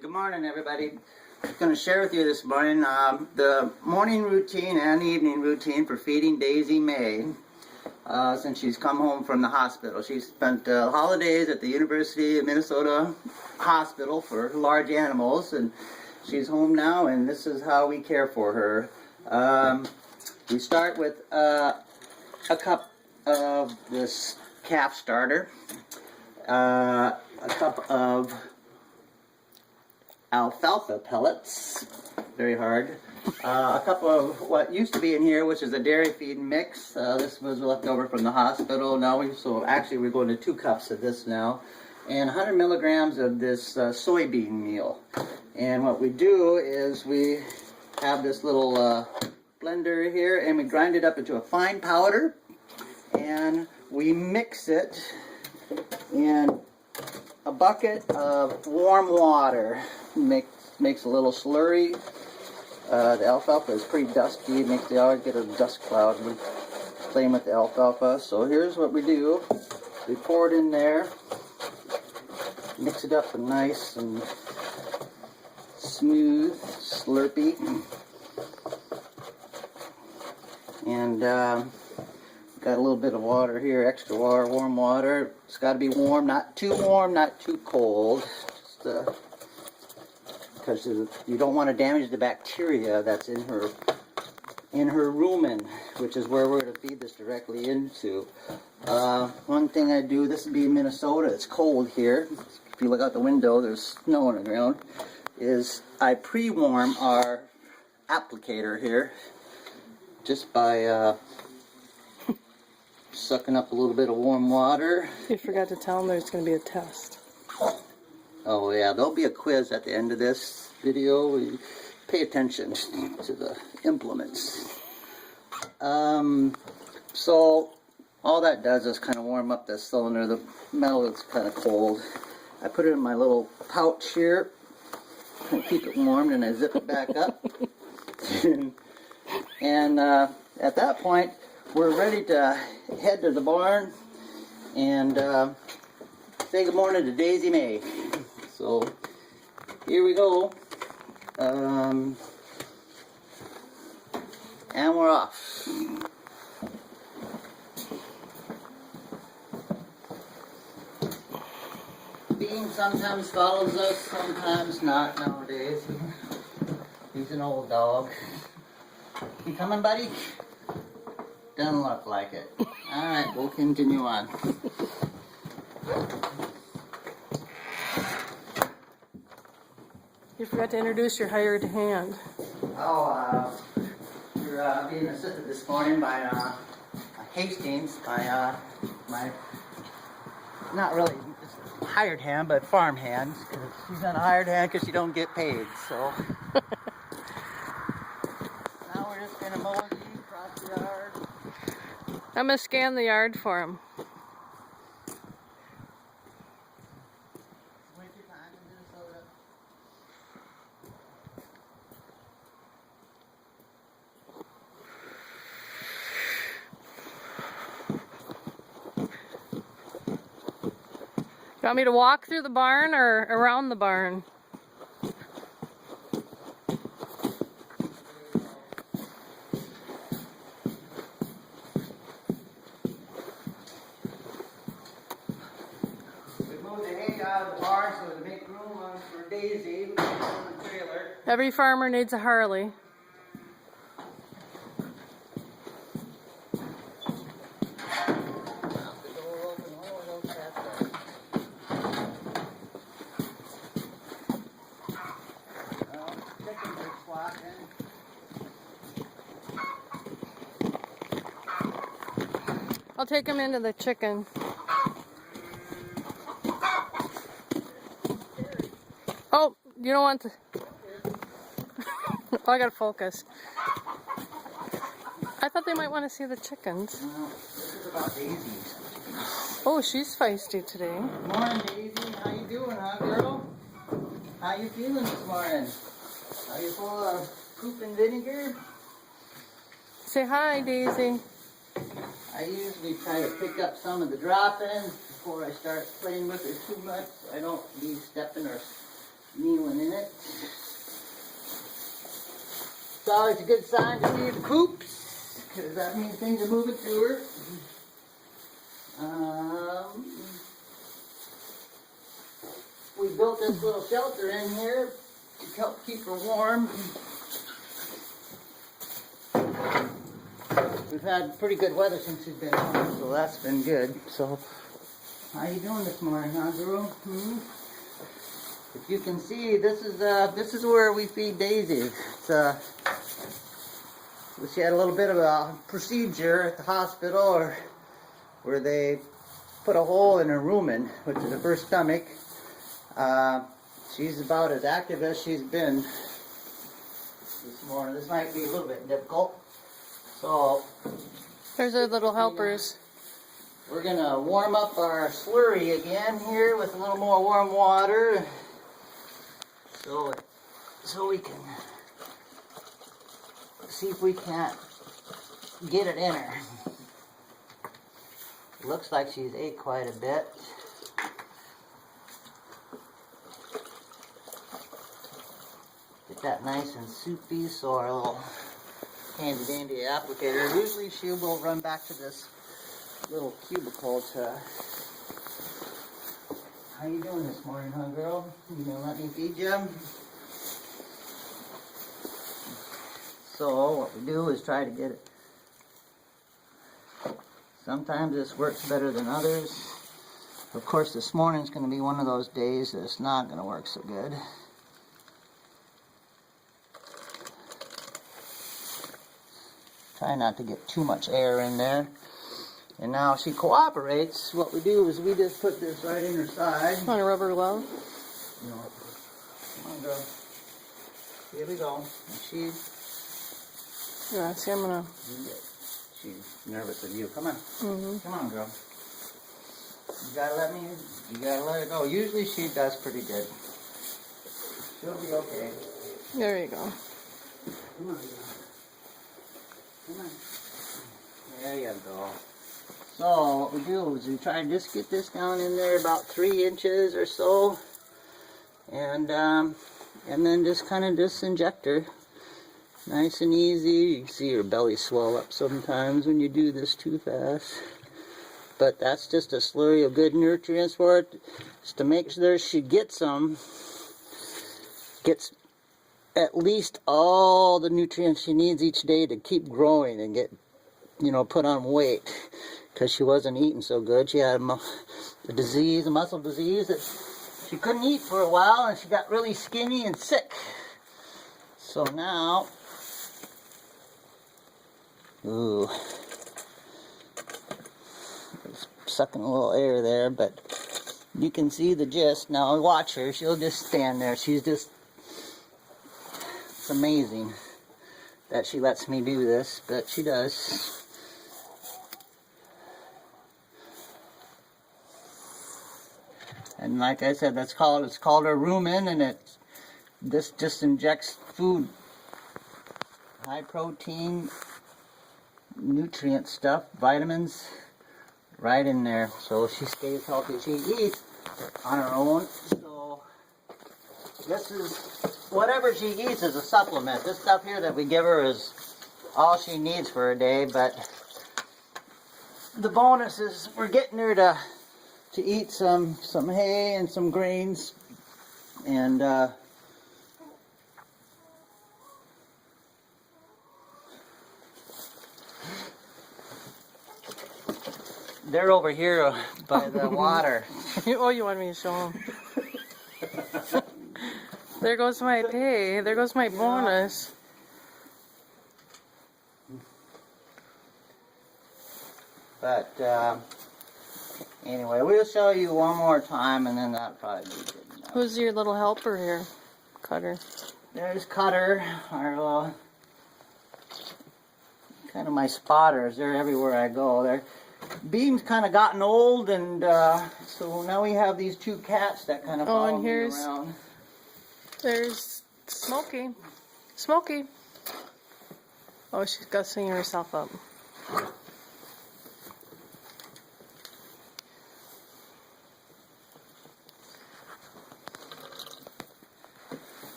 Good morning, everybody. I'm going to share with you this morning the morning routine and evening routine for feeding Daisy May since she's come home from the hospital. She spent holidays at the University of Minnesota Hospital for large animals, and she's home now, and this is how we care for her. We start with a cup of this calf starter, a cup of alfalfa pellets, very hard, a cup of what used to be in here, which is a dairy feed mix. This was left over from the hospital. So actually we're going to 2 cups of this now, and 100 milligrams of this soybean meal. And what we do is we have this little blender here, and we grind it up into a fine powder, and we mix it in a bucket of warm water. Makes a little slurry. The alfalfa is pretty dusty. You always get a dust cloud when playing with the alfalfa. So here's what we do. We pour it in there, mix it up nice and smooth, slurpy, and got a little bit of water here, extra water, warm water. It's got to be warm, not too cold. Just because you don't want to damage the bacteria that's in her rumen, which is where we're going to feed this directly into. One thing I do, this would be in Minnesota, it's cold here. If you look out the window, there's snow on the ground, is I pre-warm our applicator here just by sucking up a little bit of warm water. You forgot to tell them there's going to be a test. Oh yeah, there'll be a quiz at the end of this video. Pay attention to the implements. So all that does is kind of warm up the cylinder. The metal is kind of cold. I put it in my little pouch here and keep it warm, and I zip it back up. And at that point, we're ready to head to the barn and say good morning to Daisy May. So here we go, and we're off. Bean sometimes follows us, sometimes not nowadays. He's an old dog. You coming, buddy? Doesn't look like it. Alright, we'll continue on. You forgot to introduce your hired hand. Oh, we're being assisted this morning by Hastings, by my, not really hired hand, but farm hand. She's not a hired hand because she don't get paid, so. Now we're just going to mow and weed across the yard. I'm going to scan the yard for him. Wintertime in Minnesota. You want me to walk through the barn or around the barn? We moved the hay out of the barn so to make room for Daisy, who's in the trailer. Every farmer needs a Harley. I'll take him into the chicken. Oh, you don't want to. Oh, I gotta focus. I thought they might want to see the chickens. No, this is about Daisy. Oh, she's feisty today. Morning, Daisy. How you doing, huh, girl? How you feeling this morning? Are you full of poop and vinegar? Say hi, Daisy. I usually try to pick up some of the drop-ins before I start playing with her too much, so I don't be stepping or kneeling in it. It's always a good sign to see the poops, because that means things are moving through her. We built this little shelter in here to help keep her warm. We've had pretty good weather since she's been home, so that's been good. So, how you doing this morning, huh, girl? If you can see, this is where we feed Daisy. It's she had a little bit of a procedure at the hospital, where they put a hole in her rumen, which is her stomach. She's about as active as she's been this morning. This might be a little bit difficult. So, There's our little helpers. we're gonna warm up our slurry again here with a little more warm water, so we can see if we can't get it in her. Looks like she's ate quite a bit. Get that nice and soupy, so our little handy dandy applicator. Usually she will run back to this little cubicle to... How you doing this morning, huh, girl? You gonna let me feed you? So what we do is try to get it. Sometimes this works better than others. Of course, this morning's going to be one of those days that it's not going to work so good. Try not to get too much air in there. And now if she cooperates, what we do is we just put this right in her side. On a rubber glove. No. Come on, girl. Here we go. And Yeah, see, I'm gonna. she's nervous with you. Come on. Mm-hmm. Come on, girl. You gotta let her go. Usually she does pretty good. She'll be okay. There you go. Come on, girl. Come on. There you go. So what we do is we try to just get this down in there about 3 inches or so, and then just kind of just inject her, nice and easy. You can see her belly swell up sometimes when you do this too fast, but that's just a slurry of good nutrients for it, just to make sure she gets at least all the nutrients she needs each day to keep growing and get, put on weight. Because she wasn't eating so good. She had a muscle disease that she couldn't eat for a while, and she got really skinny and sick. So now, it's sucking a little air there, but you can see the gist. Now watch her, she'll just stand there. It's amazing that she lets me do this, but she does. And like I said, it's called her rumen, and this just injects food, high protein, nutrient stuff, vitamins, right in there. So she stays healthy. She eats on her own. So this is, whatever she eats is a supplement. This stuff here that we give her is all she needs for a day, but the bonus is we're getting her to eat some hay and some grains, and they're over here by the water. Oh, you want me to show them? There goes my pay. There goes my bonus. But anyway, we'll show you one more time, and then that'll probably be good enough. Who's your little helper here? Cutter. There's Cutter, our little, kind of my spotters. They're everywhere I go. Beam's kind of gotten old, and so now we have these 2 cats that kind of follow me around. There's Smokey. Smokey. Oh, she's gussing herself up.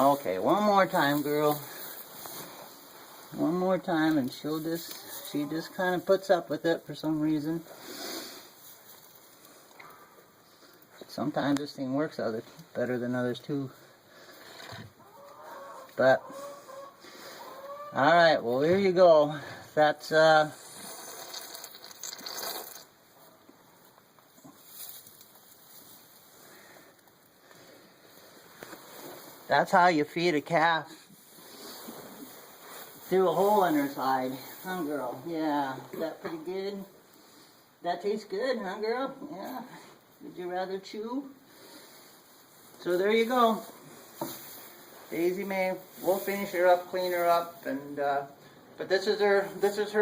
Okay, one more time, girl. One more time, and she just kind of puts up with it for some reason. Sometimes this thing works better than others too. But, alright, well, here you go. That's how you feed a calf. Through a hole in her side. Huh, girl? Yeah. Is that pretty good? That tastes good, huh, girl? Yeah. Would you rather chew? So there you go. Daisy May. We'll finish her up, clean her up, and but this is her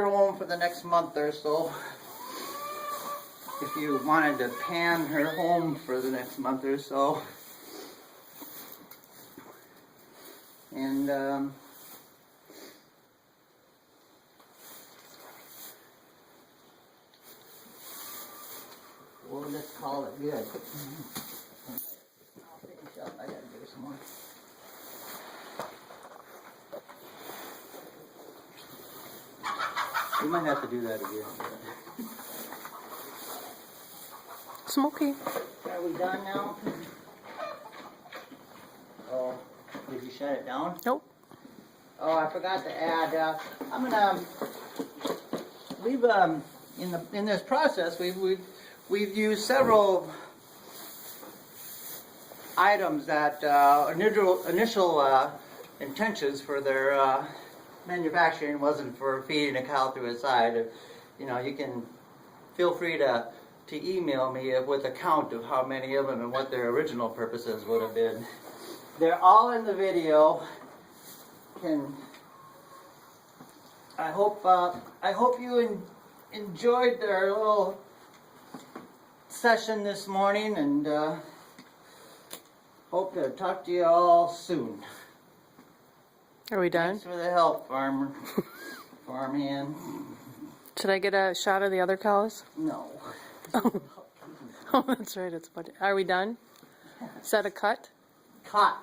home for the next month or so. If you wanted to pan her home for the next month or so. And we'll just call it good. I'll finish up. I gotta do some more. We might have to do that again. Smoky. Are we done now? Oh, did you shut it down? Nope. Oh, I forgot to add. I'm gonna. We've in this process we've used several items that initial intentions for their manufacturing wasn't for feeding a cow through its side. You know, you can feel free to email me with a count of how many of them and what their original purposes would have been. They're all in the video. I hope you enjoyed their little session this morning, and hope to talk to you all soon. Are we done? Thanks for the help, farmhand. Should I get a shot of the other cows? No. Oh, that's right. It's budget. Are we done? Is that a cut? Cut.